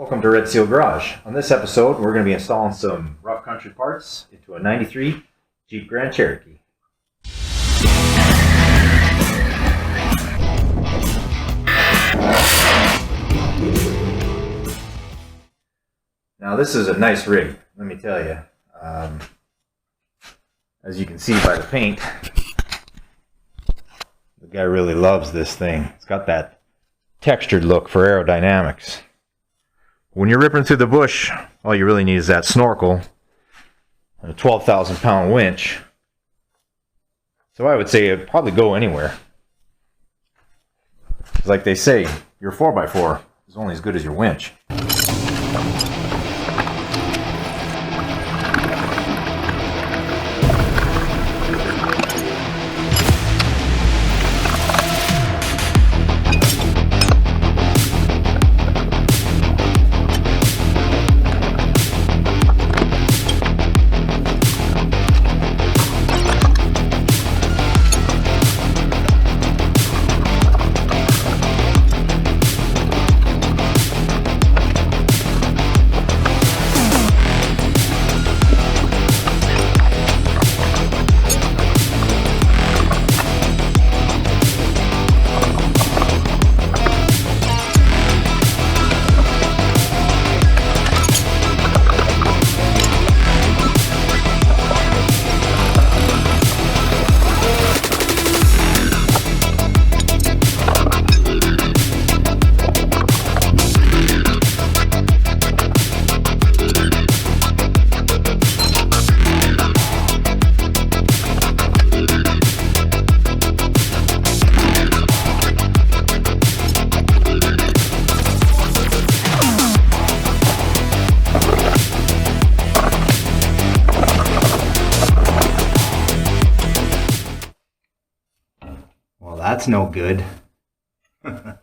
Welcome to Red Seal Garage. On this episode, we're going to be installing some rough country parts into a 93 Jeep Grand Cherokee. Now this is a nice rig, let me tell you. As you can see by the paint, the guy really loves this thing. It's got that textured look for aerodynamics. When you're ripping through the bush, all you really need is that snorkel and a 12,000 pound winch. So I would say it'd probably go anywhere. Like they say, your 4x4 is only as good as your winch. Well, that's no good. Oh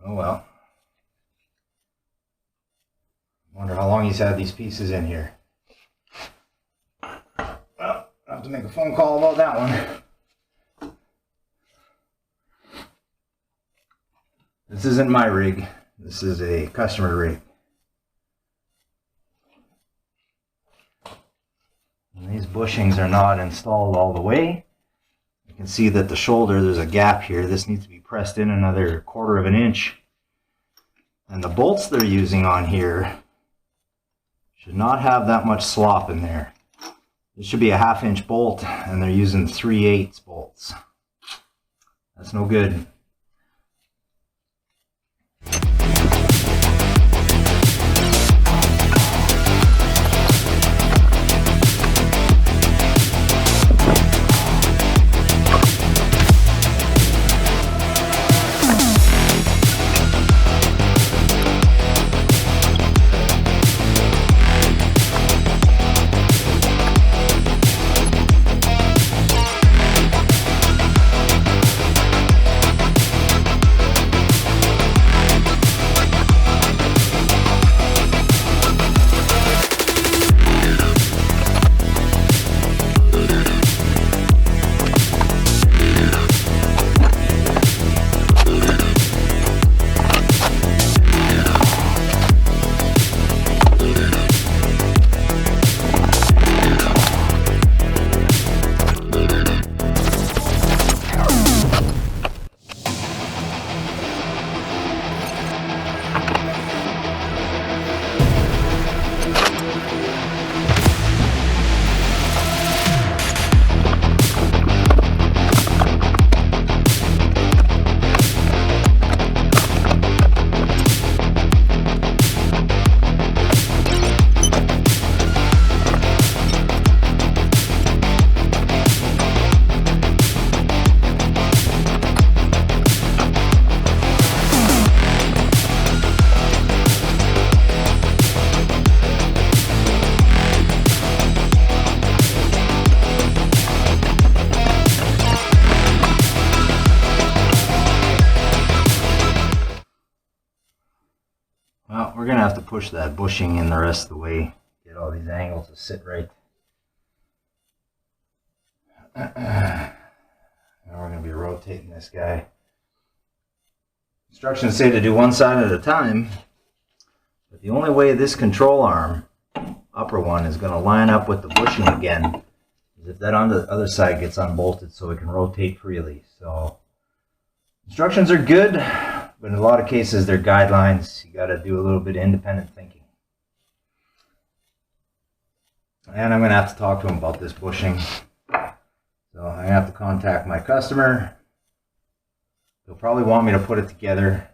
well. Wonder how long he's had these pieces in here. Well, I'll have to make a phone call about that one. This isn't my rig. This is a customer rig. And these bushings are not installed all the way. You can see that the shoulder, there's a gap here. This needs to be pressed in another 1/4 of an inch. And the bolts they're using on here should not have that much slop in there. This should be a 1/2 inch bolt, and they're using 3/8 bolts. That's no good. Well, we're going to have to push that bushing in the rest of the way, get all these angles to sit right. Now we're going to be rotating this guy. Instructions say to do one side at a time, The only way this control arm, upper one, is going to line up with the bushing again is if that on the other side gets unbolted so it can rotate freely. So instructions are good, but in a lot of cases they're guidelines. You got to do a little bit of independent thinking. And I'm going to have to talk to him about this bushing. So I have to contact my customer. He'll probably want me to put it together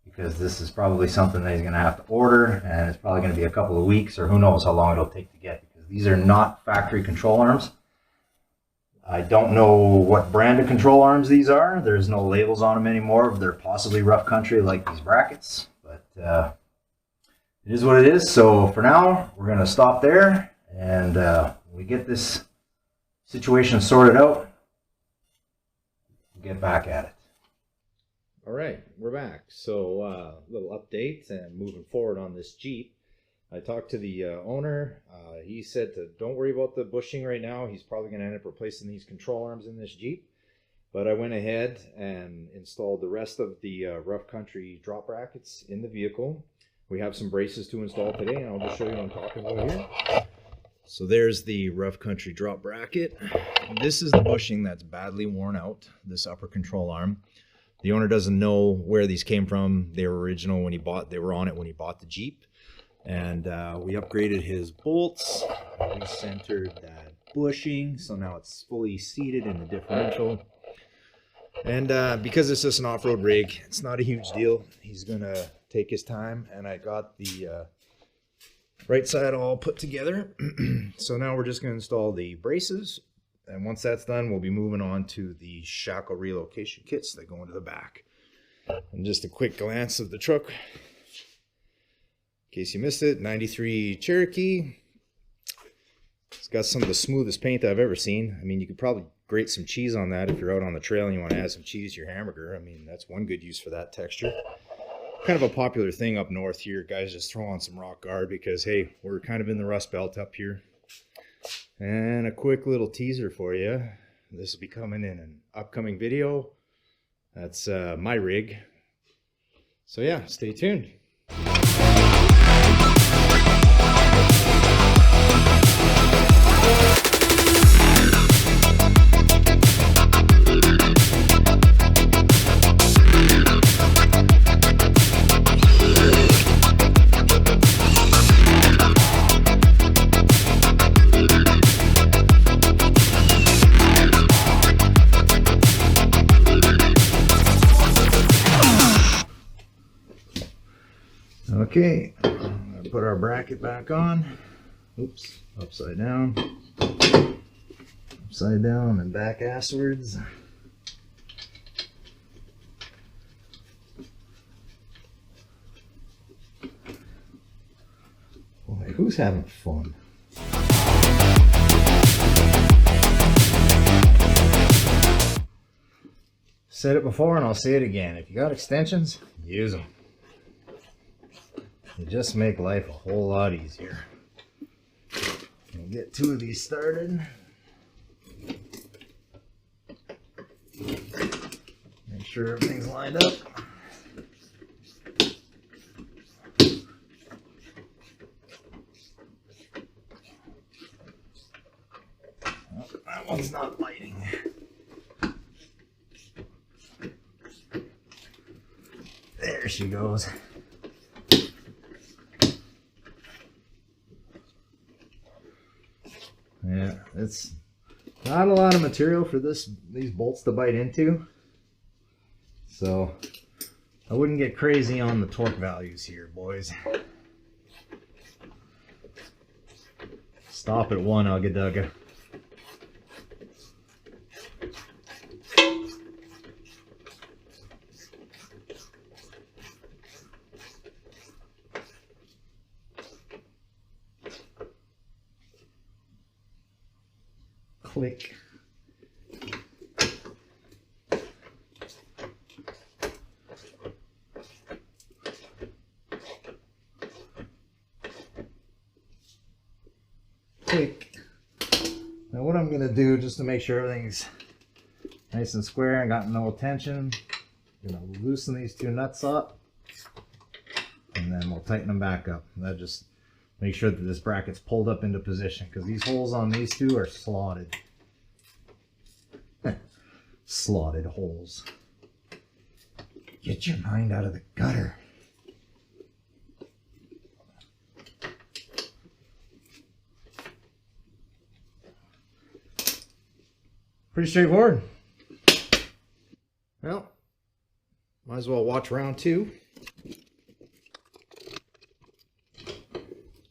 because this is probably something that he's going to have to order, and it's probably going to be a couple of weeks, or who knows how long it'll take to get, because these are not factory control arms. I don't know what brand of control arms these are. There's no labels on them anymore. They're possibly rough country like these brackets, but it is what it is. So for now, we're going to stop there, and when we get this situation sorted out, we'll get back at it. All right, we're back. So little update and moving forward on this Jeep. I talked to the owner. He said don't worry about the bushing right now. He's probably going to end up replacing these control arms in this Jeep. But I went ahead and installed the rest of the rough country drop brackets in the vehicle. We have some braces to install today, and I'll just show you what I'm talking about here. So there's the rough country drop bracket. This is the bushing that's badly worn out, this upper control arm. The owner doesn't know where these came from. They were original when they were on it when he bought the Jeep. And we upgraded his bolts. We centered that bushing, so now it's fully seated in the differential. And because it's just an off-road rig, it's not a huge deal. He's gonna take his time, and I got the right side all put together. So now we're just gonna install the braces. And once that's done, we'll be moving on to the shackle relocation kits that go into the back. And just a quick glance of the truck, in case you missed it, 93 Cherokee. It's got some of the smoothest paint I've ever seen. I mean, you could probably grate some cheese on that if you're out on the trail and you want to add some cheese to your hamburger. I mean, that's one good use for that texture. Kind of a popular thing up north here. Guys just throw on some rock guard because, hey, we're kind of in the Rust Belt up here. And a quick little teaser for you. This will be coming in an upcoming video. That's my rig. So yeah, stay tuned. Okay, I'm going to put our bracket back on. Oops, upside down and back asswards. Boy, who's having fun? Said it before and I'll say it again. If you got extensions, use them. They just make life a whole lot easier. We'll get two of these started. Make sure everything's lined up. Oh, that one's not lighting. There she goes. Yeah, it's not a lot of material for these bolts to bite into, so I wouldn't get crazy on the torque values here, boys. Stop at 1, Ugga-Dugga. Click. Click. Now what I'm going to do, just to make sure everything's nice and square and got no tension, I'm going to loosen these two nuts up, and then we'll we'll tighten them back up. That just make sure that this bracket's pulled up into position, because these holes on these two are slotted. Slotted holes. Get your mind out of the gutter. Pretty straightforward. Well, might as well watch round two.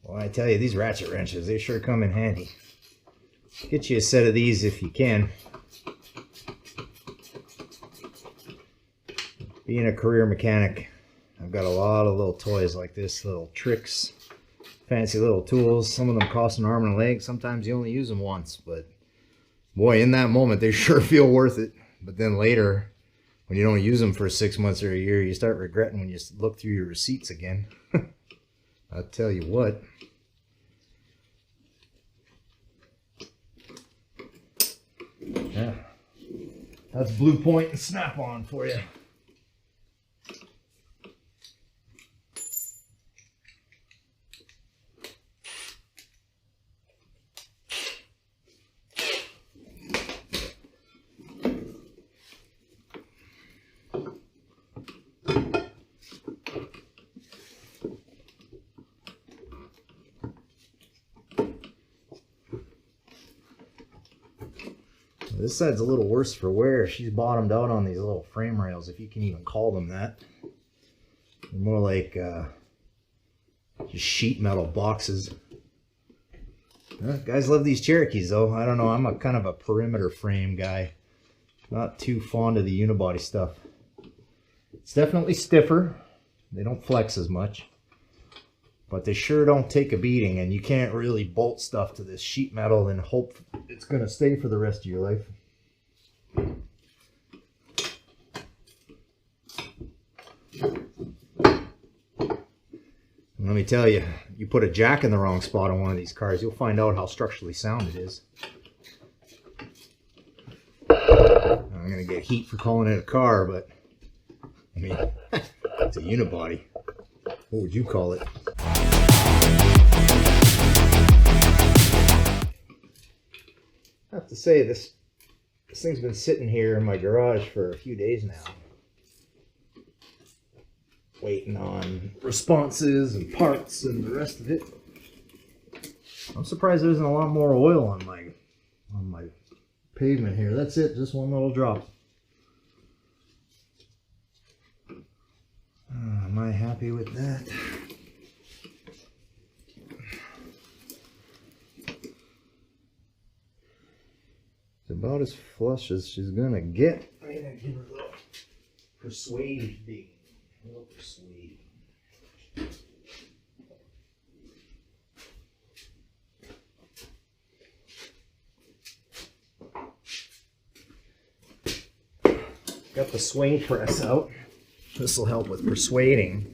Well, I tell you, these ratchet wrenches, they sure come in handy. Get you a set of these if you can. Being a career mechanic, I've got a lot of little toys like this, little tricks, fancy little tools. Some of them cost an arm and a leg. Sometimes you only use them once, but boy, in that moment, they sure feel worth it. But then later, when you don't use them for 6 months or a year, you start regretting when you look through your receipts again. I'll tell you what. Yeah, that's Blue Point and Snap-on for you. This side's a little worse for wear. She's bottomed out on these little frame rails, if you can even call them that. They're more like just sheet metal boxes. Guys love these Cherokees though. I don't know, I'm a kind of a perimeter frame guy. Not too fond of the unibody stuff. It's definitely stiffer. They don't flex as much. But they sure don't take a beating, and you can't really bolt stuff to this sheet metal and hope it's going to stay for the rest of your life. And let me tell you, you put a jack in the wrong spot on one of these cars, you'll find out how structurally sound it is. I'm going to get heat for calling it a car, but I mean, it's a unibody. What would you call it? I have to say, this thing's been sitting here in my garage for a few days now, waiting on responses and parts and the rest of it. I'm surprised there isn't a lot more oil on my pavement here. That's it, just one little drop. Am I happy with that? It's about as flush as she's gonna get. I'm gonna give her a little persuading. A little persuading. Got the swing press out. This will help with persuading.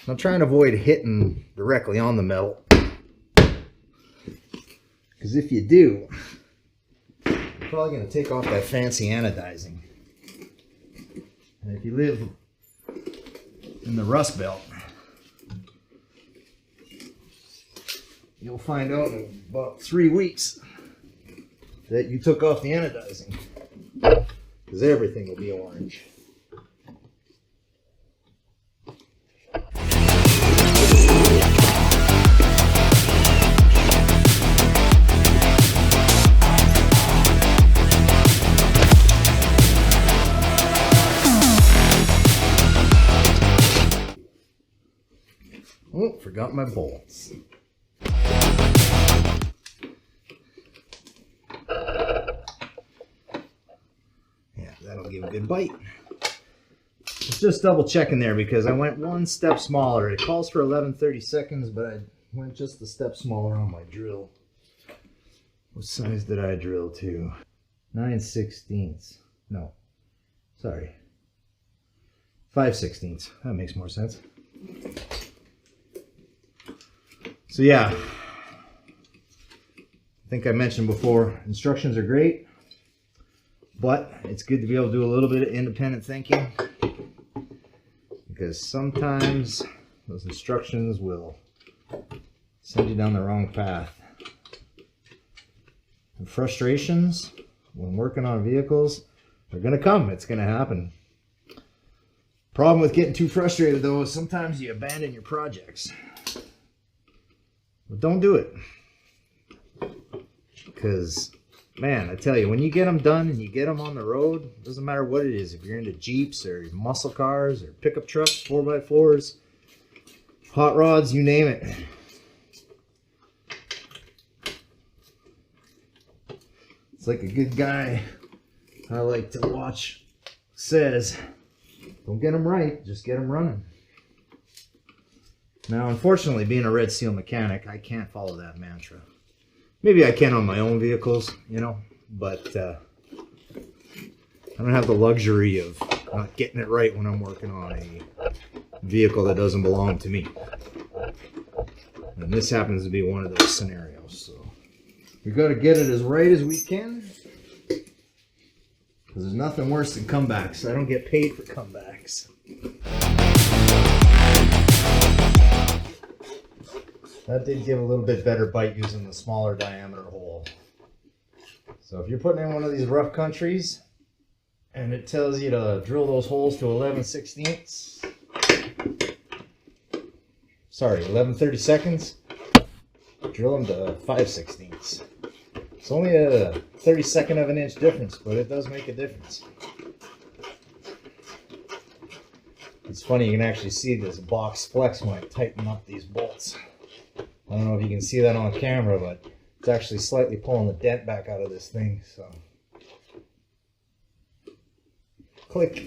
I'm trying to avoid hitting directly on the metal, because if you do, you're probably going to take off that fancy anodizing. And if you live in the Rust Belt, you'll find out in about 3 weeks that you took off the anodizing, because everything will be orange. Oh, forgot my bolts. Yeah, that'll give a good bite. It's just double checking there because I went one step smaller. It calls for 11/32, but I went just a step smaller on my drill. What size did I drill to? 9/16. No, sorry. 5/16. That makes more sense. So yeah, I think I mentioned before, instructions are great, but it's good to be able to do a little bit of independent thinking, because sometimes those instructions will send you down the wrong path. And frustrations when working on vehicles are going to come. It's going to happen. Problem with getting too frustrated though is sometimes you abandon your projects. But don't do it. Because, man, I tell you, when you get them done and you get them on the road, it doesn't matter what it is. If you're into Jeeps or muscle cars or pickup trucks, 4x4s, hot rods, you name it. It's like a good guy I like to watch says, don't get them right, just get them running. Now, unfortunately, being a Red Seal mechanic, I can't follow that mantra. Maybe I can on my own vehicles, you know, but I don't have the luxury of not getting it right when I'm working on a vehicle that doesn't belong to me. And this happens to be one of those scenarios, so we got to get it as right as we can, because there's nothing worse than comebacks. I don't get paid for comebacks. That did give a little bit better bite using the smaller diameter hole. So if you're putting in one of these rough countries and it tells you to drill those holes to 11/16, sorry, 11/32, drill them to 5/16. It's only a 32nd of an inch difference, but it does make a difference. It's funny, you can actually see this box flex when I tighten up these bolts. I don't know if you can see that on camera, but it's actually slightly pulling the dent back out of this thing, so. Click.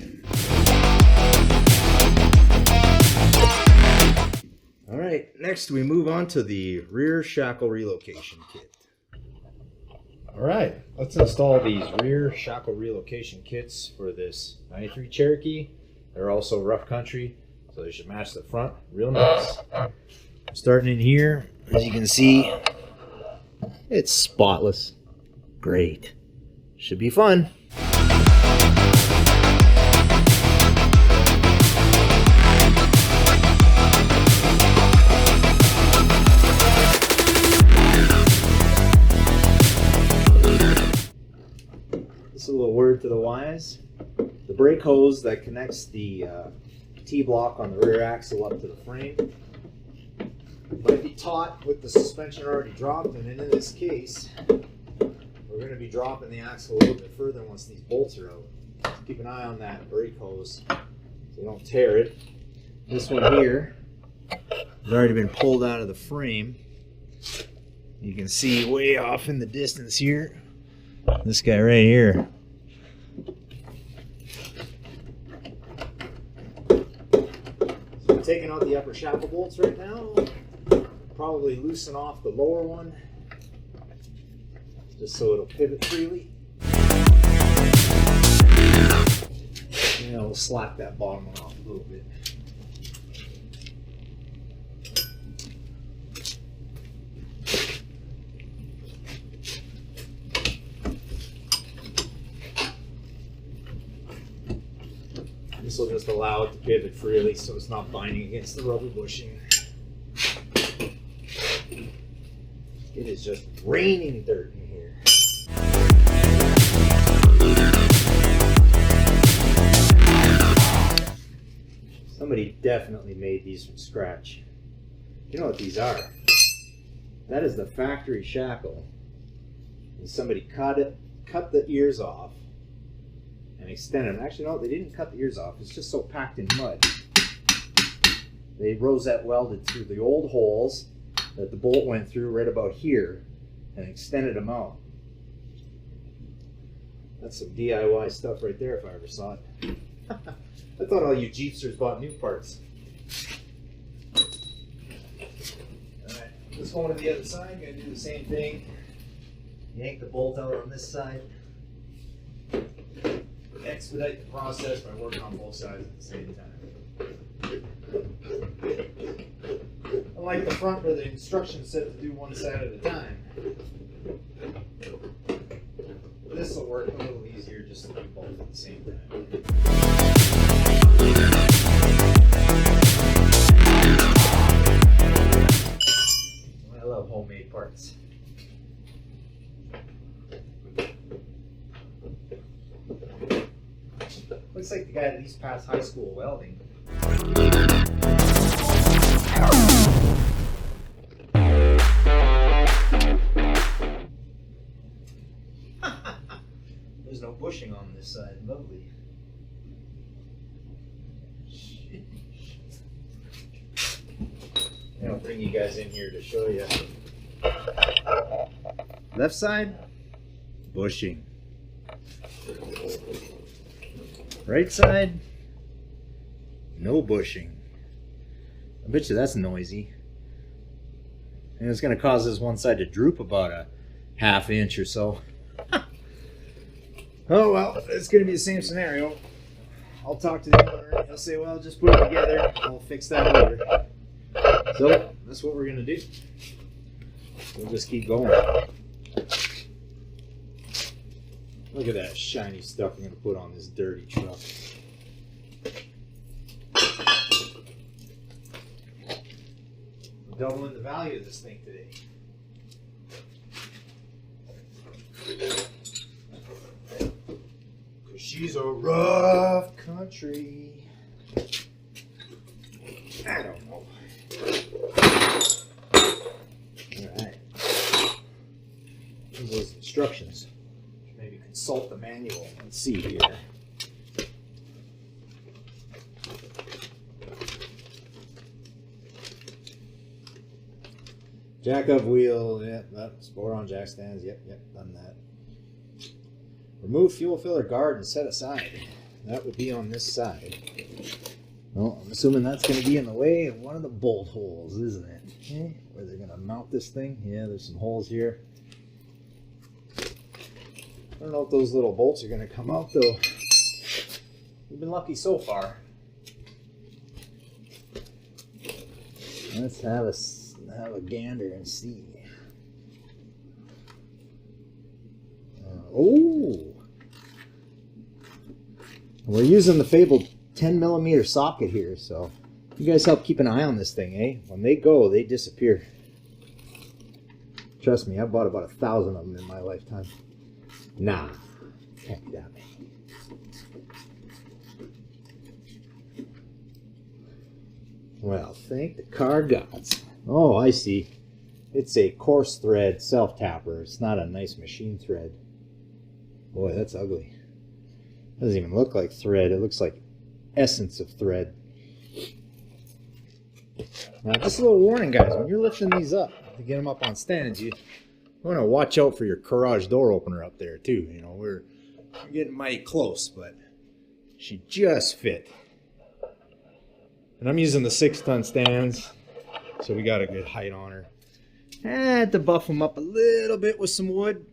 All right, next we move on to the rear shackle relocation kit. All right, let's install these rear shackle relocation kits for this 93 Cherokee. They're also rough country, so they should match the front real nice. Starting in here, as you can see, it's spotless. Great. Should be fun. Just a little word to the wise. The brake hose that connects the T-block on the rear axle up to the frame might be taut with the suspension already dropped, and in this case, we're going to be dropping the axle a little bit further once these bolts are out. Keep an eye on that brake hose so you don't tear it. This one here has already been pulled out of the frame. You can see way off in the distance here, this guy right here. So I'm taking out the upper shackle bolts right now. Probably loosen off the lower one just so it'll pivot freely. And we'll slap that bottom one off a little bit. This will just allow it to pivot freely so it's not binding against the rubber bushing. It is just raining dirt in here. Somebody definitely made these from scratch. You know what these are? That is the factory shackle. And somebody cut the ears off and extended them. Actually, no, they didn't cut the ears off. It's just so packed in mud. They rosette welded through the old holes that the bolt went through right about here and extended them out. That's some DIY stuff right there if I ever saw it. I thought all you Jeepsters bought new parts. Alright, let's go to the other side. Gonna do the same thing. Yank the bolt out on this side. Expedite the process by working on both sides at the same time. Unlike the front where the instructions said to do one side at a time. This will work a little easier just to do both at the same time. guy at least passed high school welding. There's no bushing on this side. Lovely. I'll bring you guys in here to show you. Left side, bushing. Right side, no bushing. I bet you that's noisy. And it's going to cause this one side to droop about a ½ inch or so. Oh well, it's going to be the same scenario. I'll talk to the owner. He'll say, well, just put it together. I'll fix that later. So that's what we're going to do. We'll just keep going. Look at that shiny stuff I'm going to put on this dirty truck. We're doubling the value of this thing today. Because she's a rough country. I don't know. Alright. Here's those instructions. Maybe consult the manual. Let's see here. Jack up wheel, yep, sport on jack stands, yep, done that. Remove fuel filler guard and set aside. That would be on this side. Well, I'm assuming that's going to be in the way of one of the bolt holes, isn't it? Okay. Where they're going to mount this thing. Yeah, there's some holes here. I don't know if those little bolts are going to come out though. We've been lucky so far. Let's have a gander and see. Oh, we're using the fabled 10mm socket here, so you guys help keep an eye on this thing, eh? When they go, they disappear. Trust me, I bought about 1,000 of them in my lifetime. Nah, can't be that many. Well, thank the car gods. Oh, I see. It's a coarse thread self-tapper. It's not a nice machine thread. Boy, that's ugly. Doesn't even look like thread. It looks like essence of thread. Now, just a little warning, guys. When you're lifting these up to get them up on stands, you want to watch out for your garage door opener up there, too. You know, we're getting mighty close, but she just fit. And I'm using the 6-ton stands, so we got a good height on her. I had to buff them up a little bit with some wood,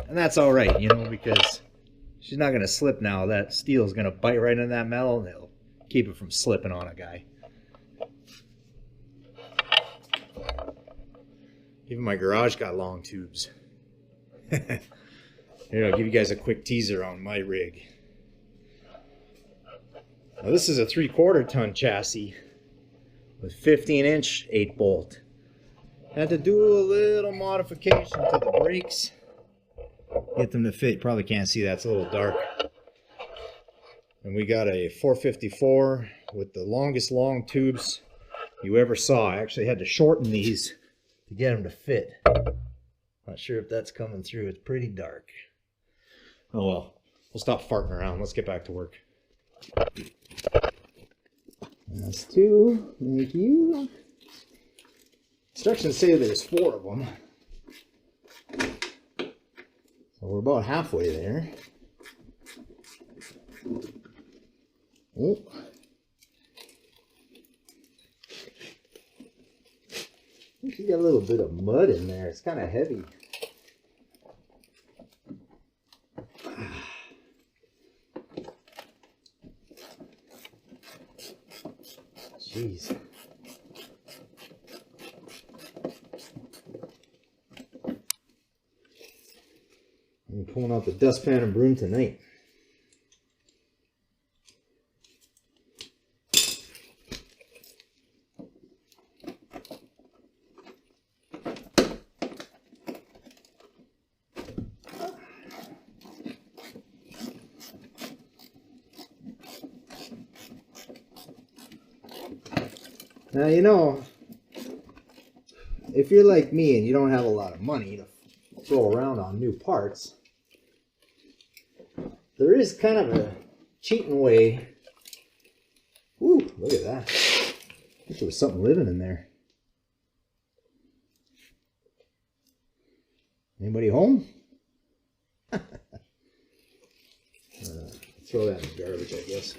and that's all right, you know, because she's not going to slip now. That steel is going to bite right into that metal, and it'll keep it from slipping on a guy. Even my garage got long tubes. Here, I'll give you guys a quick teaser on my rig. Now, this is a 3/4 ton chassis with 15-inch 8-bolt. Had to do a little modification to the brakes. Get them to fit. You probably can't see that. It's a little dark. And we got a 454 with the longest long tubes you ever saw. I actually had to shorten these to get them to fit. Not sure if that's coming through. It's pretty dark. Oh well. We'll stop farting around. Let's get back to work. That's 2. Thank you. Instructions say there's 4 of them. So we're about halfway there. Oh. I think you got a little bit of mud in there. It's kind of heavy. Jeez. I'm pulling out the dustpan and broom tonight. Now, you know, if you're like me and you don't have a lot of money to throw around on new parts, there is kind of a cheating way. Ooh, look at that. I think there was something living in there. Anybody home? Throw that in the garbage, I guess.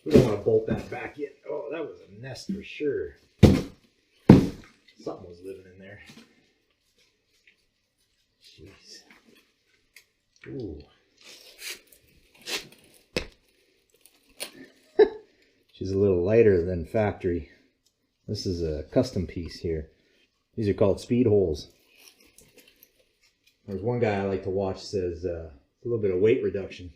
We don't want to bolt that back in. Oh, that was a nest for sure. Something was living in there. Jeez. Ooh. She's a little lighter than factory. This is a custom piece here. These are called speed holes. There's one guy I like to watch says a little bit of weight reduction.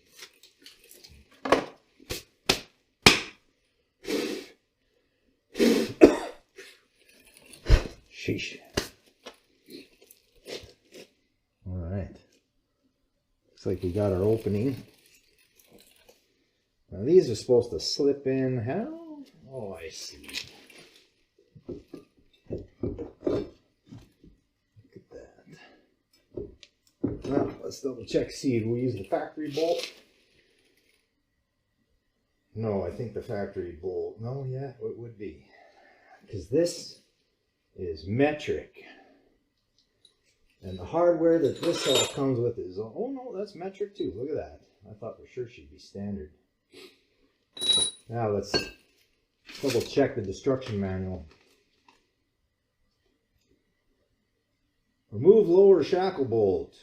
Sheesh. All right. Looks like we got our opening. Now these are supposed to slip in. How? Oh, I see. Look at that. Now, let's double check, see, do we use the factory bolt? No, I think the factory bolt. No, yeah, it would be. Because this is metric. And the hardware that this all comes with is, oh no, that's metric too. Look at that. I thought for sure she'd be standard. Now let's double check the destruction manual. Remove lower shackle bolt.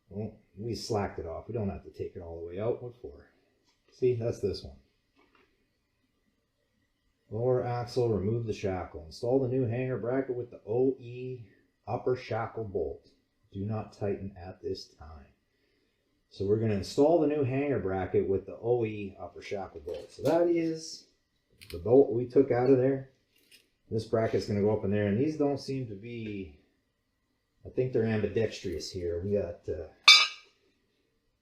Well, we slacked it off. We don't have to take it all the way out. What for? See, that's this one. Lower axle, remove the shackle. Install the new hanger bracket with the OE upper shackle bolt. Do not tighten at this time. So we're going to install the new hanger bracket with the OE upper shackle bolt. So that is the bolt we took out of there. This bracket's going to go up in there, and these don't seem to be, I think they're ambidextrous here. We got,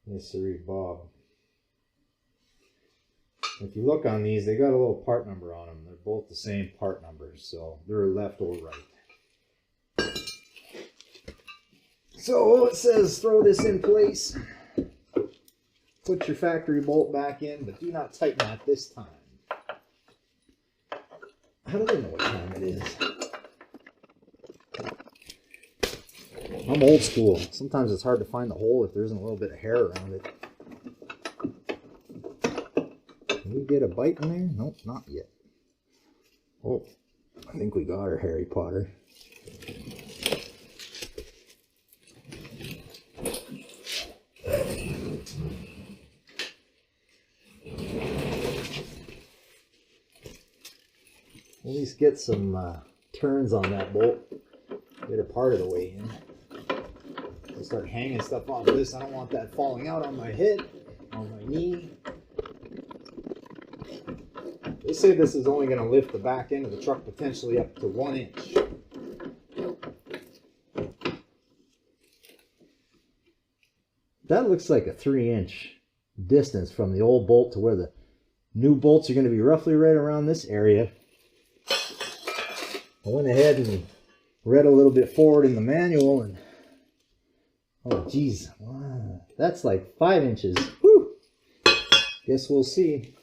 yes sir, Bob. If you look on these, they got a little part number on them. They're both the same part numbers, so they're left or right. So it says throw this in place. Put your factory bolt back in, but do not tighten at this time. How do they know what time it is? I'm old school. Sometimes it's hard to find the hole if there isn't a little bit of hair around it. Can we get a bite in there? Nope, not yet. Oh, I think we got her, Harry Potter. At least get some turns on that bolt. Get a part of the way in. I'll start hanging stuff off this. I don't want that falling out on my head, on my knee. They say this is only going to lift the back end of the truck potentially up to 1 inch. That looks like a 3-inch distance from the old bolt to where the new bolts are going to be roughly right around this area. I went ahead and read a little bit forward in the manual, and oh geez, wow, that's like 5 inches. Whew. Guess we'll see.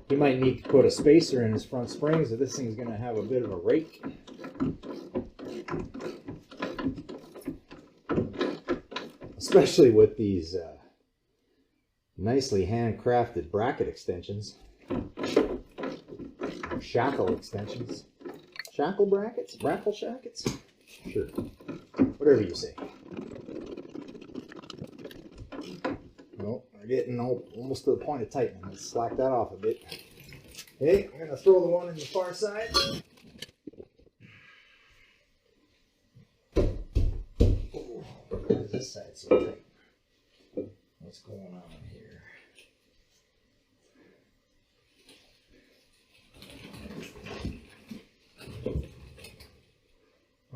He might need to put a spacer in his front springs, or this thing's going to have a bit of a rake. Especially with these nicely handcrafted bracket extensions. Shackle extensions. Shackle brackets? Brackle shackets? Sure. Whatever you say. Well, we're getting almost to the point of tightening. Let's slack that off a bit. Okay, I'm going to throw the one in the far side. Oh, why is this side so tight? What's going on here?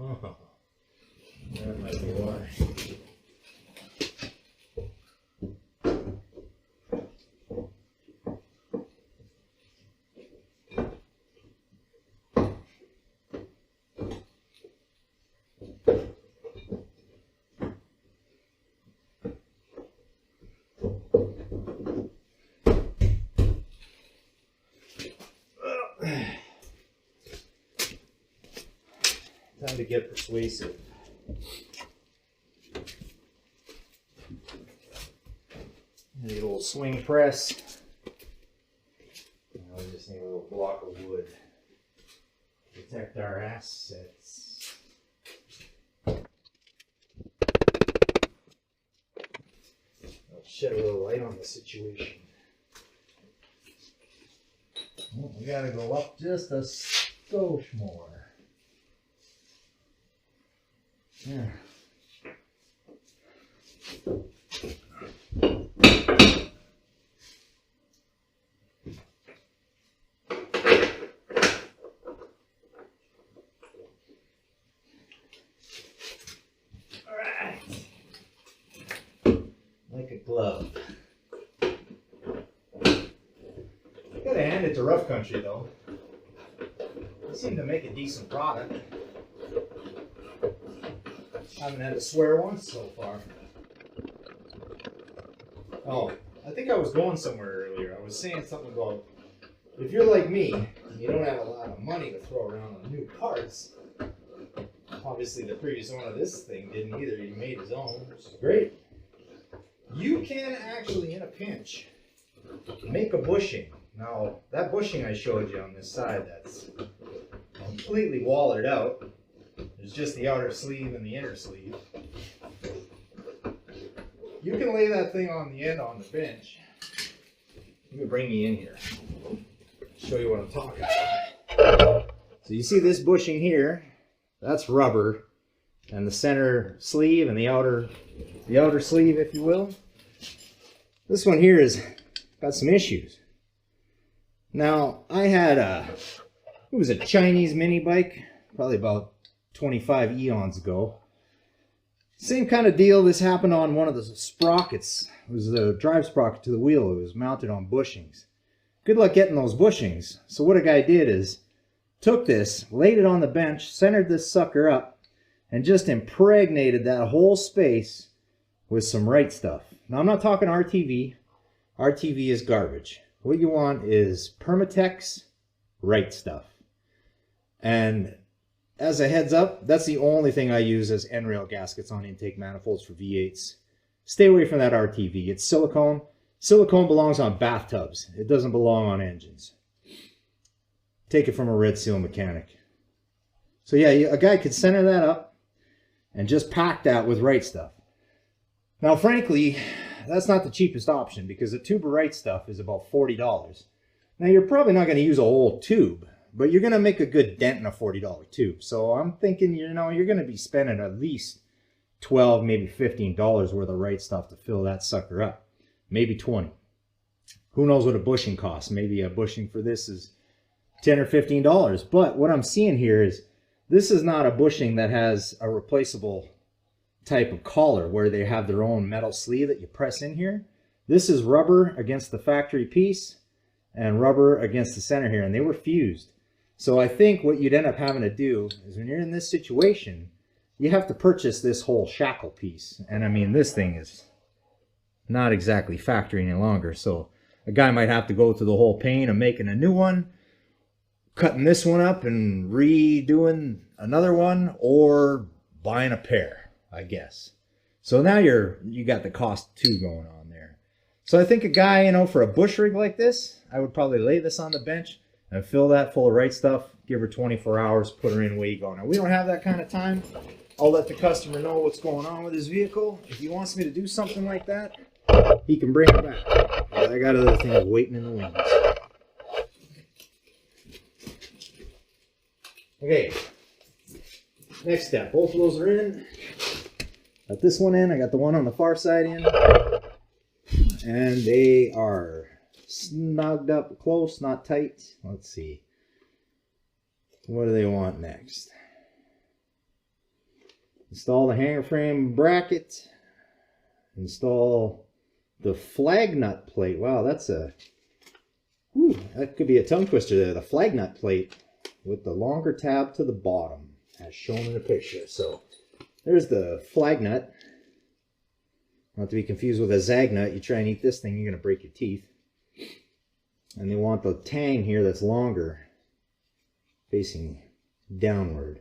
Oh, that might be why. Time to get persuasive. The little swing press. Now we just need a little block of wood to protect our assets. I'll shed a little light on the situation. Well, we gotta go up just a skosh more. Yeah. Alright. Like a glove. Gotta hand it to Rough Country though. They seem to make a decent product. Haven't had to swear once so far. Oh, I think I was going somewhere earlier. I was saying something about if you're like me and you don't have a lot of money to throw around on new parts. Obviously, the previous owner of this thing didn't either. He made his own, which is great. You can actually, in a pinch, make a bushing. Now, that bushing I showed you on this side, that's completely wallered out. There's just the outer sleeve and the inner sleeve. You can lay that thing on the end on the bench. Let me bring you in here. Show you what I'm talking about. So you see this bushing here, that's rubber, and the center sleeve and the outer sleeve, if you will. This one here has got some issues. Now, I had it was a Chinese mini bike, probably about 25 eons ago. Same kind of deal. This happened on one of the sprockets. It was the drive sprocket to the wheel. It was mounted on bushings. Good luck getting those bushings. So what a guy did is took this, laid it on the bench, centered this sucker up, and just impregnated that whole space with some right stuff. Now I'm not talking RTV. RTV is garbage. What you want is Permatex right stuff. And as a heads up, that's the only thing I use as end rail gaskets on intake manifolds for V8s. Stay away from that RTV. It's silicone. Silicone belongs on bathtubs. It doesn't belong on engines. Take it from a Red Seal mechanic. So yeah, a guy could center that up and just pack that with right stuff. Now, frankly, that's not the cheapest option because a tube of right stuff is about $40. Now, you're probably not going to use a whole tube, but you're going to make a good dent in a $40 tube. So I'm thinking, you know, you're going to be spending at least $12, maybe $15 worth of right stuff to fill that sucker up. Maybe 20. Who knows what a bushing costs? Maybe a bushing for this is $10 or $15. But what I'm seeing here is this is not a bushing that has a replaceable type of collar where they have their own metal sleeve that you press in here. This is rubber against the factory piece and rubber against the center here, and they were fused. So I think what you'd end up having to do is when you're in this situation, you have to purchase this whole shackle piece. And I mean, this thing is not exactly factory any longer. So a guy might have to go through the whole pain of making a new one, cutting this one up and redoing another one, or buying a pair, I guess. So now you got the cost too going on there. So I think a guy, you know, for a bush rig like this, I would probably lay this on the bench and fill that full of right stuff, give her 24 hours, put her in, away you go. Now, we don't have that kind of time. I'll let the customer know what's going on with his vehicle. If he wants me to do something like that, he can bring it back. I got other things waiting in the wings. Okay, next step. Both of those are in. Got this one in. I got the one on the far side in. And they are snugged up close, not tight. Let's see. What do they want next? Install the hanger frame bracket. Install the flag nut plate. Wow, that's a... Whew, that could be a tongue twister there. The flag nut plate with the longer tab to the bottom, as shown in the picture. So there's the flag nut. Not to be confused with a zag nut. You try and eat this thing, you're going to break your teeth. And they want the tang here that's longer, facing downward.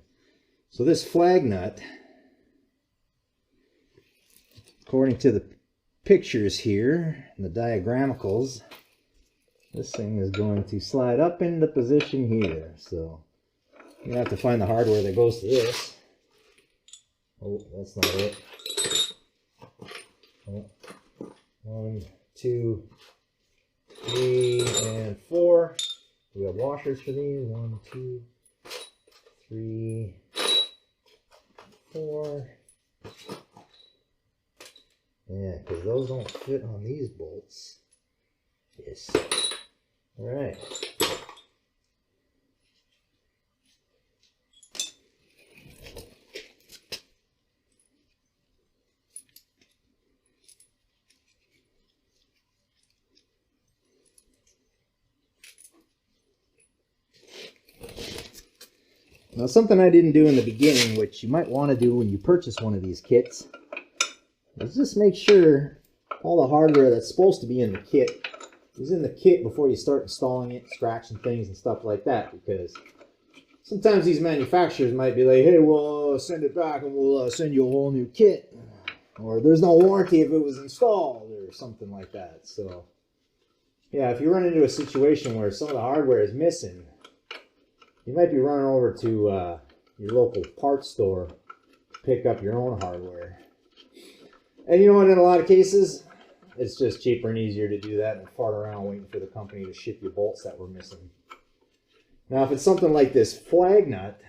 So this flag nut, according to the pictures here, and the diagrammicals, this thing is going to slide up into position here. So you're gonna have to find the hardware that goes to this. Oh, that's not it. Oh. 1, 2, 3, and 4. We have washers for these. 1, 2, 3, 4. Yeah, because those don't fit on these bolts. Yes. All right. Now, something I didn't do in the beginning, which you might want to do when you purchase one of these kits, is just make sure all the hardware that's supposed to be in the kit is in the kit before you start installing it, scratching things and stuff like that, because sometimes these manufacturers might be like, hey, we'll send it back and we'll send you a whole new kit, or there's no warranty if it was installed, or something like that. So yeah, if you run into a situation where some of the hardware is missing, you might be running over to your local parts store to pick up your own hardware. And you know what, in a lot of cases, it's just cheaper and easier to do that than fart around waiting for the company to ship you bolts that were missing. Now, if it's something like this flag nut,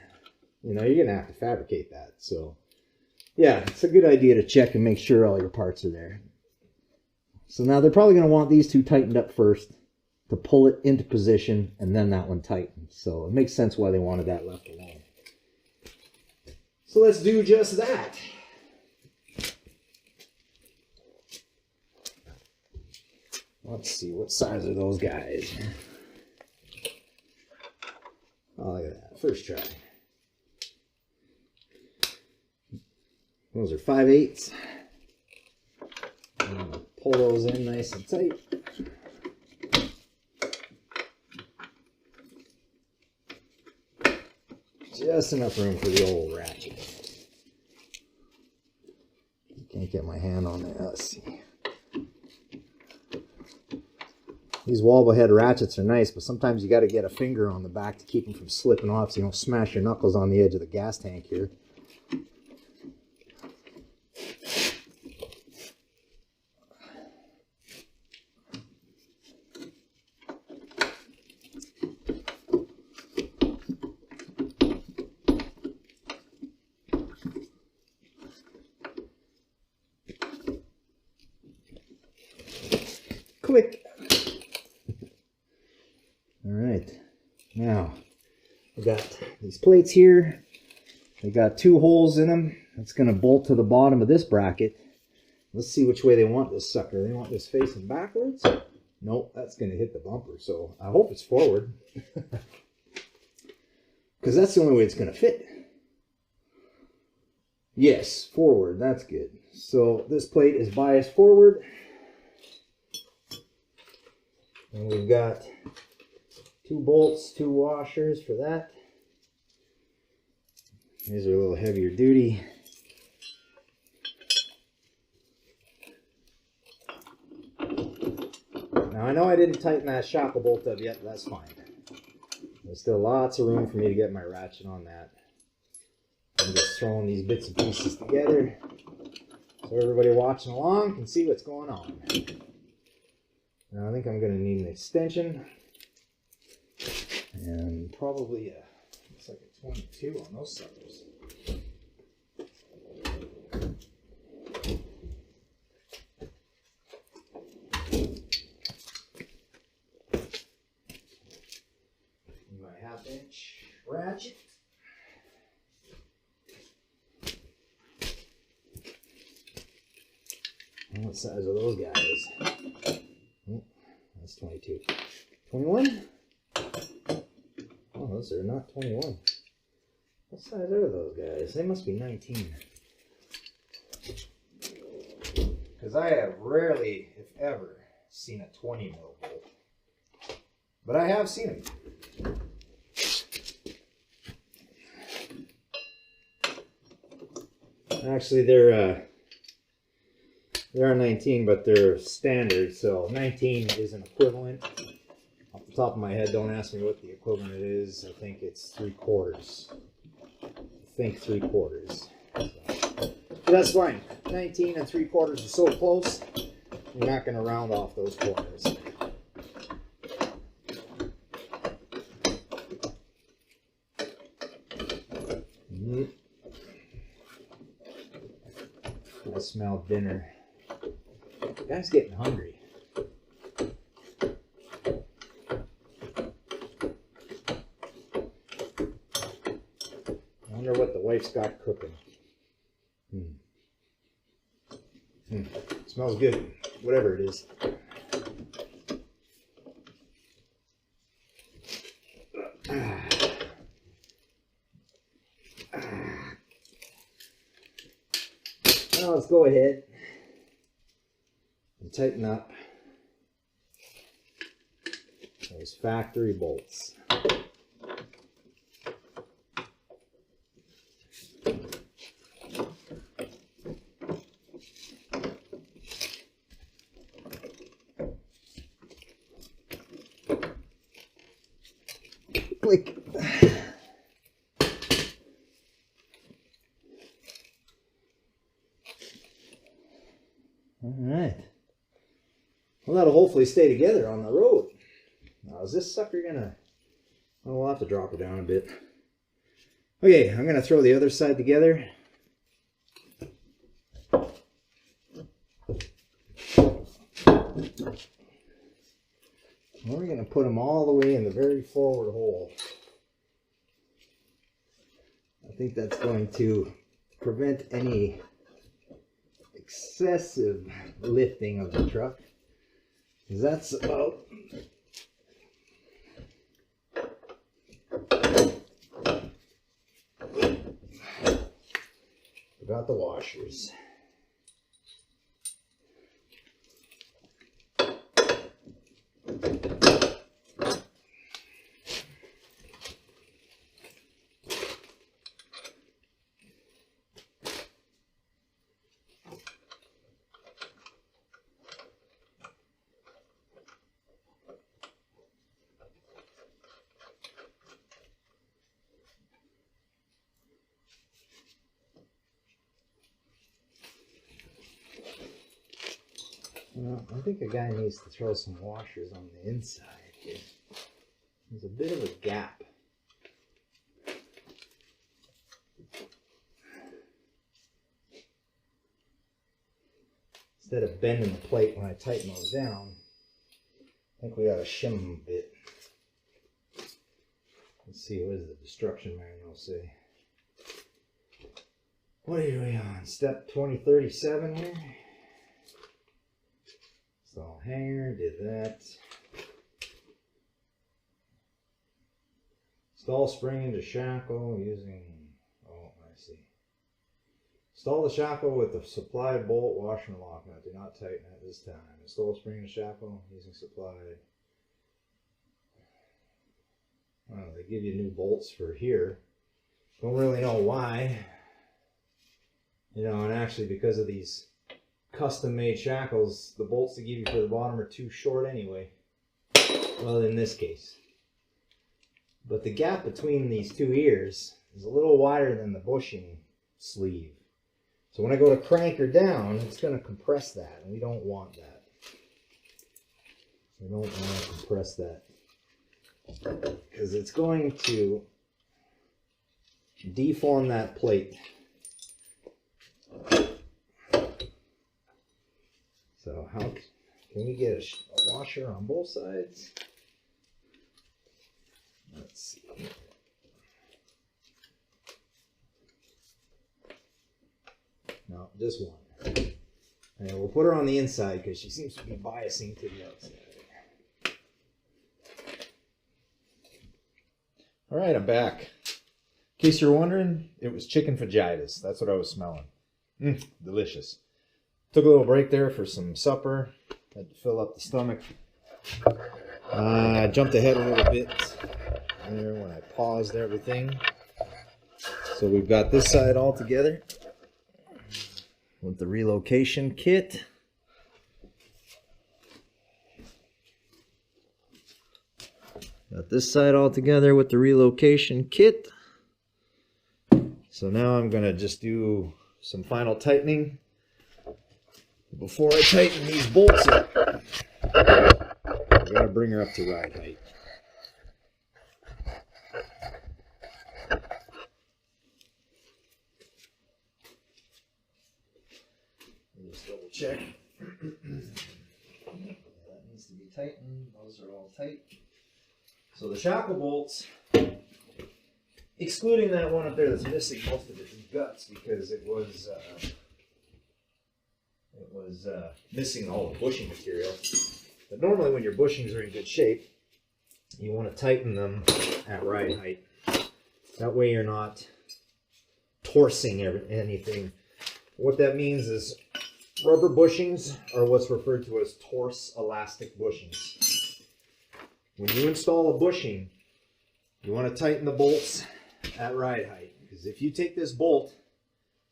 you know, you're going to have to fabricate that. So, yeah, it's a good idea to check and make sure all your parts are there. So now they're probably going to want these two tightened up first to pull it into position, and then that one tightened. So it makes sense why they wanted that left alone. So let's do just that. Let's see, what size are those guys? Oh, look at that. First try. Those are 5/8. I'm going to pull those in nice and tight. Just enough room for the old ratchet. Can't get my hand on it. Let's see. These wobble head ratchets are nice, but sometimes you got to get a finger on the back to keep them from slipping off so you don't smash your knuckles on the edge of the gas tank here. Quick. All right, now we got these plates here. They got 2 holes in them. That's going to bolt to the bottom of this bracket. Let's see which way they want this sucker. They want this facing backwards? Nope, that's going to hit the bumper. So I hope it's forward, because that's the only way it's going to fit. Yes, forward. That's good. So this plate is biased forward. And we've got 2 bolts, 2 washers for that. These are a little heavier duty. Now I know I didn't tighten that shackle bolt up yet, but that's fine. There's still lots of room for me to get my ratchet on that. I'm just throwing these bits and pieces together so everybody watching along can see what's going on. Now I think I'm going to need an extension, and probably looks like a 22 on those suckers. My 1/2-inch ratchet. And what size are those guys? That's 22. 21? Oh, those are not 21. What size are those guys? They must be 19. Because I have rarely, if ever, seen a 20 mil bolt. But I have seen them. Actually, they're R19, but they're standard, so 19 is an equivalent. Off the top of my head, don't ask me what the equivalent is. I think it's 3/4. I think 3/4. So, but that's fine. 19 and 3/4 are so close, you're not going to round off those corners. I smell dinner. The guy's getting hungry. I wonder what the wife's got cooking. Smells good, whatever it is. Now let's go ahead and tighten up those factory bolts. Click. All right. Well, that'll hopefully stay together on the road. Now, is this sucker gonna... Well, we'll have to drop it down a bit. Okay, I'm gonna throw the other side together. We're gonna put them all the way in the very forward hole. I think that's going to prevent any excessive lifting of the truck, because that's about forgot the washers. Well, I think a guy needs to throw some washers on the inside here. There's a bit of a gap. Instead of bending the plate when I tighten those down, I think we ought to shim them a bit. Let's see, what does the instruction manual say? What are we on? Step 2037 here? So hanger, did that. Install spring into shackle using, oh, I see. Install the shackle with the supplied bolt, washer, and lock nut. Do not tighten at this time. Install spring into shackle using supplied. Well, they give you new bolts for here. Don't really know why. You know, and actually because of these custom made shackles, the bolts they give you for the bottom are too short anyway. Well, in this case. But the gap between these two ears is a little wider than the bushing sleeve. So when I go to crank her down, it's going to compress that, and we don't want that. We don't want to compress that, because it's going to deform that plate. So how can we get a washer on both sides? Let's see. No, just one. And we'll put her on the inside because she seems to be biasing to the outside. All right, I'm back. In case you're wondering, it was chicken fajitas. That's what I was smelling. Delicious. Took a little break there for some supper. Had to fill up the stomach. Jumped ahead a little bit there when I paused everything. So we've got this side all together. with the relocation kit. Got this side all together with the relocation kit. So now I'm gonna just do some final tightening before I tighten these bolts up. I gotta bring her up to ride height. Just double check. That needs to be tightened. Those are all tight. So the shackle bolts, excluding that one up there that's missing most of its guts because it was missing all the bushing material. But normally when your bushings are in good shape, you want to tighten them at ride height. That way you're not torsing anything. What that means is rubber bushings are what's referred to as torse elastic bushings. When you install a bushing, you want to tighten the bolts at ride height. Because if you take this bolt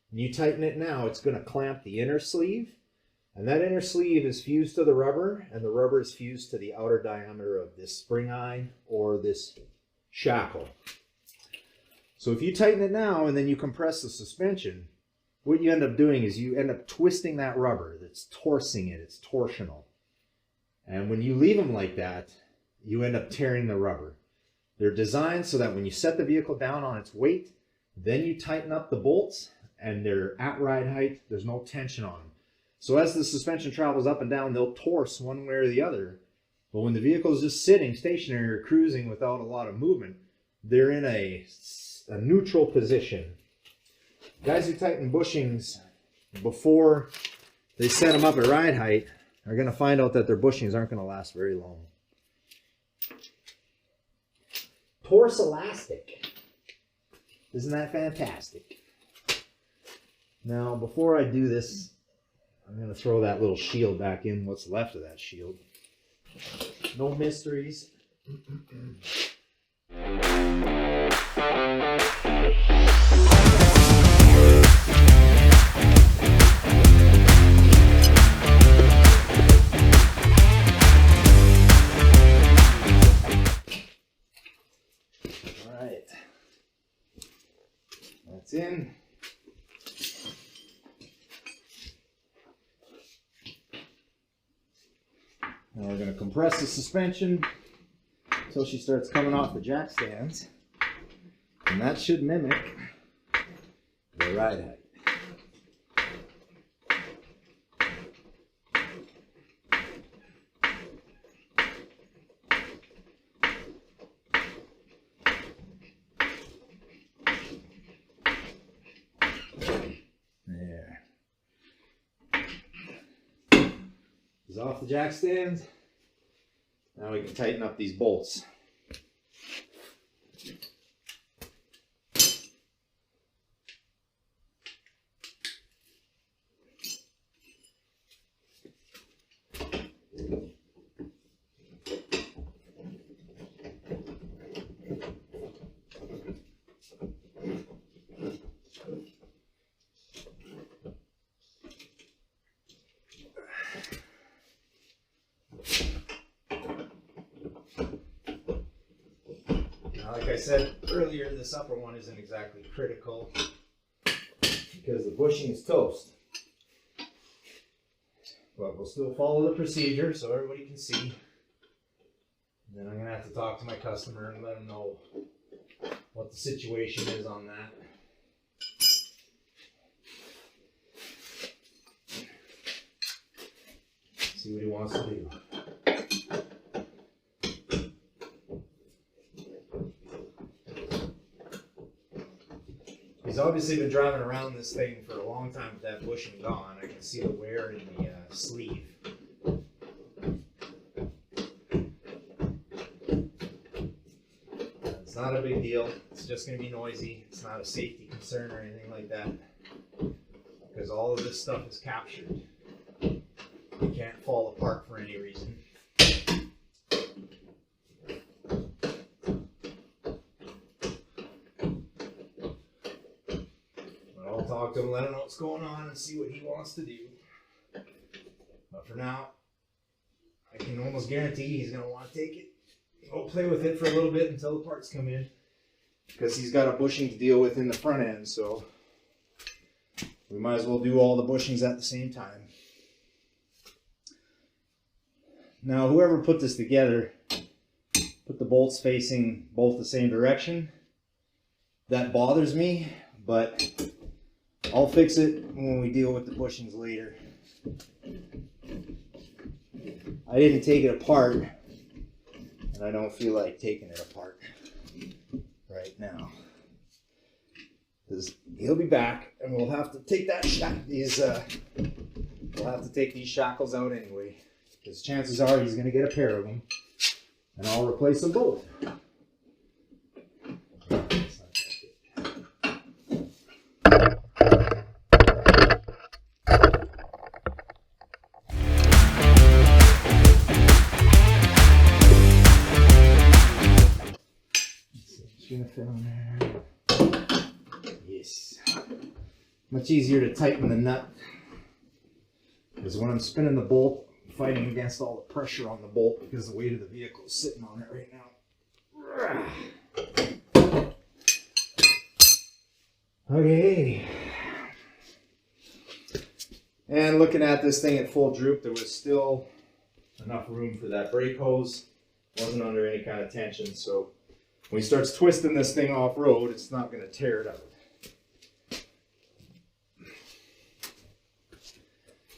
and you tighten it now, it's going to clamp the inner sleeve. And that inner sleeve is fused to the rubber, and the rubber is fused to the outer diameter of this spring eye or this shackle. So if you tighten it now and then you compress the suspension, what you end up doing is you end up twisting that rubber. That's torsing it. It's torsional. And when you leave them like that, you end up tearing the rubber. They're designed so that when you set the vehicle down on its weight, then you tighten up the bolts and they're at ride height. There's no tension on them. So as the suspension travels up and down, they'll torse one way or the other. But when the vehicle is just sitting stationary or cruising without a lot of movement, they're in a neutral position. Guys who tighten bushings before they set them up at ride height are going to find out that their bushings aren't going to last very long. Torse elastic. Isn't that fantastic? Now, before I do this, I'm going to throw that little shield back in, what's left of that shield. No mysteries. Alright. That's in. Now we're going to compress the suspension until she starts coming off the jack stands. And that should mimic the ride height. There. Is off the jack stands. Now we can tighten up these bolts. Like I said earlier, this upper one isn't exactly critical because the bushing is toast. But we'll still follow the procedure so everybody can see. And then I'm going to have to talk to my customer and let them know what the situation is on that. See what he wants to do. He's obviously been driving around this thing for a long time with that bushing gone. I can see the wear in the sleeve. It's not a big deal. It's just going to be noisy. It's not a safety concern or anything like that. Because all of this stuff is captured. It can't fall apart for any reason. talk to him, let him know what's going on, and see what he wants to do. But for now, I can almost guarantee he's going to want to take it, go play with it for a little bit until the parts come in, because he's got a bushing to deal with in the front end, so we might as well do all the bushings at the same time. Now, whoever put this together, put the bolts facing both the same direction. That bothers me, but I'll fix it when we deal with the bushings later. I didn't take it apart, and I don't feel like taking it apart right now. Because he'll be back, and we'll have to take we'll have to take these shackles out anyway. Because chances are he's going to get a pair of them, and I'll replace them both. Gonna fit on there. Yes. Much easier to tighten the nut, because when I'm spinning the bolt, I'm fighting against all the pressure on the bolt because the weight of the vehicle is sitting on it right now. Okay. And looking at this thing at full droop, there was still enough room for that brake hose. Wasn't under any kind of tension, so when he starts twisting this thing off-road, it's not going to tear it out.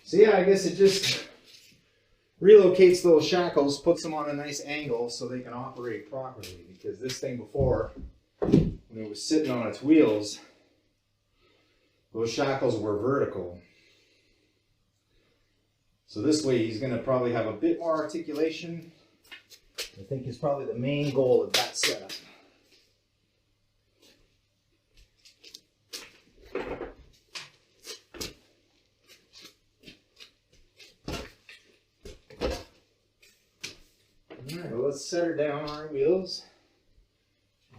So yeah, I guess it just relocates those shackles, puts them on a nice angle so they can operate properly. Because this thing before, when it was sitting on its wheels, those shackles were vertical. So this way he's going to probably have a bit more articulation. I think is probably the main goal of that setup. Alright, well, let's set her down on our wheels.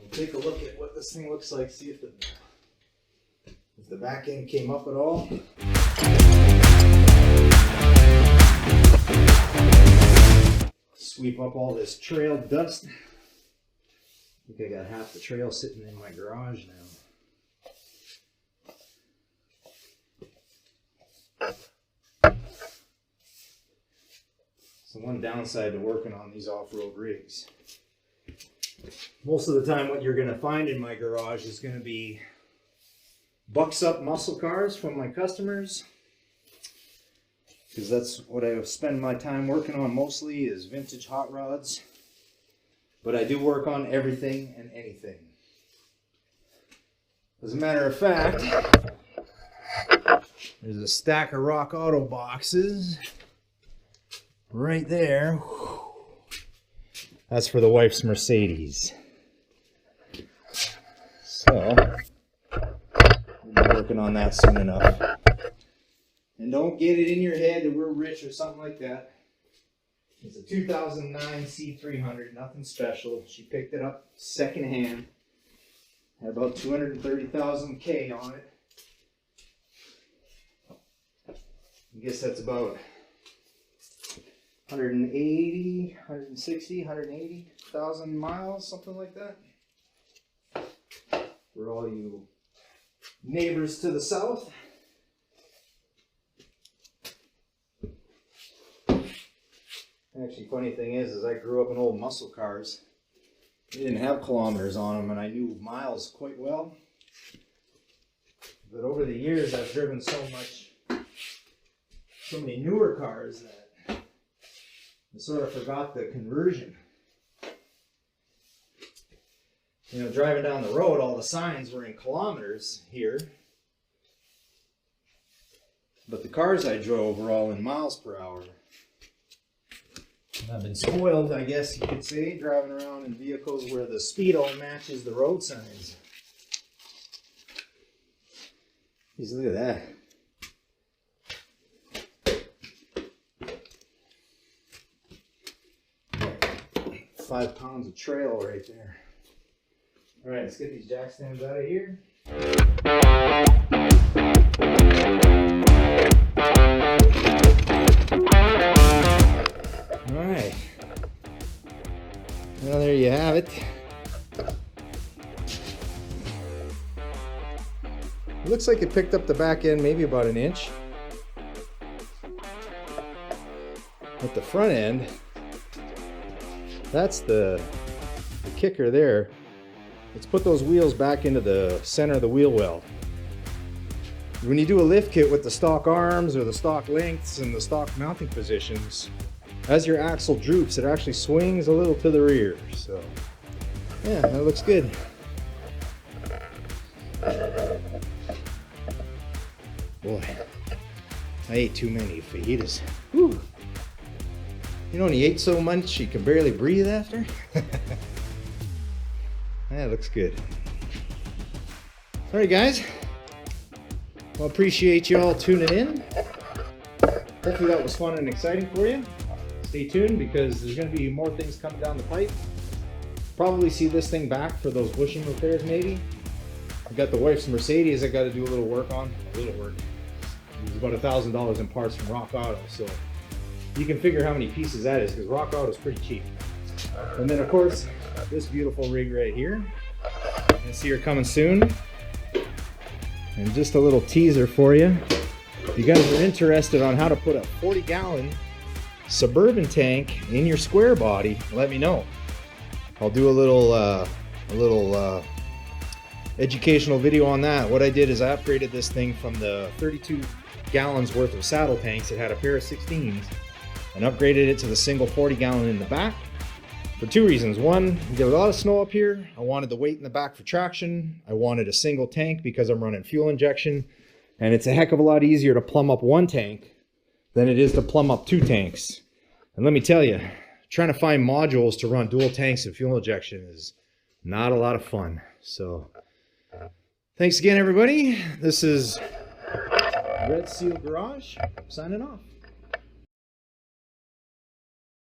We'll take a look at what this thing looks like, see if the back end came up at all. Sweep up all this trail dust. I think I got half the trail sitting in my garage now. So one downside to working on these off-road rigs. Most of the time what you're going to find in my garage is going to be bucks up muscle cars from my customers. Because that's what I spend my time working on mostly, is vintage hot rods. But I do work on everything and anything. As a matter of fact, there's a stack of Rock Auto boxes right there. That's for the wife's Mercedes. So, we'll be working on that soon enough. And don't get it in your head that we're rich or something like that. It's a 2009 C300, nothing special. She picked it up secondhand. Had about 230,000 K on it. I guess that's about 180, 160, 180,000 miles, something like that. For all you neighbors to the south. Actually, funny thing is I grew up in old muscle cars. They didn't have kilometers on them, and I knew miles quite well. But over the years, I've driven so many newer cars that I sort of forgot the conversion. You know, driving down the road, all the signs were in kilometers here. But the cars I drove were all in miles per hour. I've been spoiled, I guess you could say, driving around in vehicles where the speedo matches the road signs. Jeez, look at that. 5 pounds of trail right there. Alright, let's get these jack stands out of here. Alright. Well, there you have it. It looks like it picked up the back end maybe about an inch. At the front end, that's the kicker there. Let's put those wheels back into the center of the wheel well. When you do a lift kit with the stock arms or the stock lengths and the stock mounting positions, as your axle droops, it actually swings a little to the rear. So, yeah, that looks good. Boy, I ate too many fajitas. Whew. You know, when you ate so much you can barely breathe after? That looks good. Alright guys, well, appreciate you all tuning in. Hopefully that was fun and exciting for you. Stay tuned because there's going to be more things coming down the pipe. Probably see this thing back for those bushing repairs maybe. I've got the wife's Mercedes I got to do a little work on. A little work. It was about $1,000 in parts from Rock Auto, so you can figure how many pieces that is because Rock Auto is pretty cheap. And then of course, this beautiful rig right here. I see her coming soon. And just a little teaser for you. If you guys are interested on how to put a 40-gallon Suburban tank in your square body, let me know. I'll do a little educational video on that. What I did is I upgraded this thing from the 32 gallons worth of saddle tanks. It had a pair of 16s and upgraded it to the single 40-gallon in the back for two reasons. One, there was a lot of snow up here. I wanted the weight in the back for traction. I wanted a single tank because I'm running fuel injection, and it's a heck of a lot easier to plumb up one tank than it is to plumb up two tanks. And let me tell you, trying to find modules to run dual tanks and fuel injection is not a lot of fun. So thanks again, everybody. This is Red Seal Garage signing off.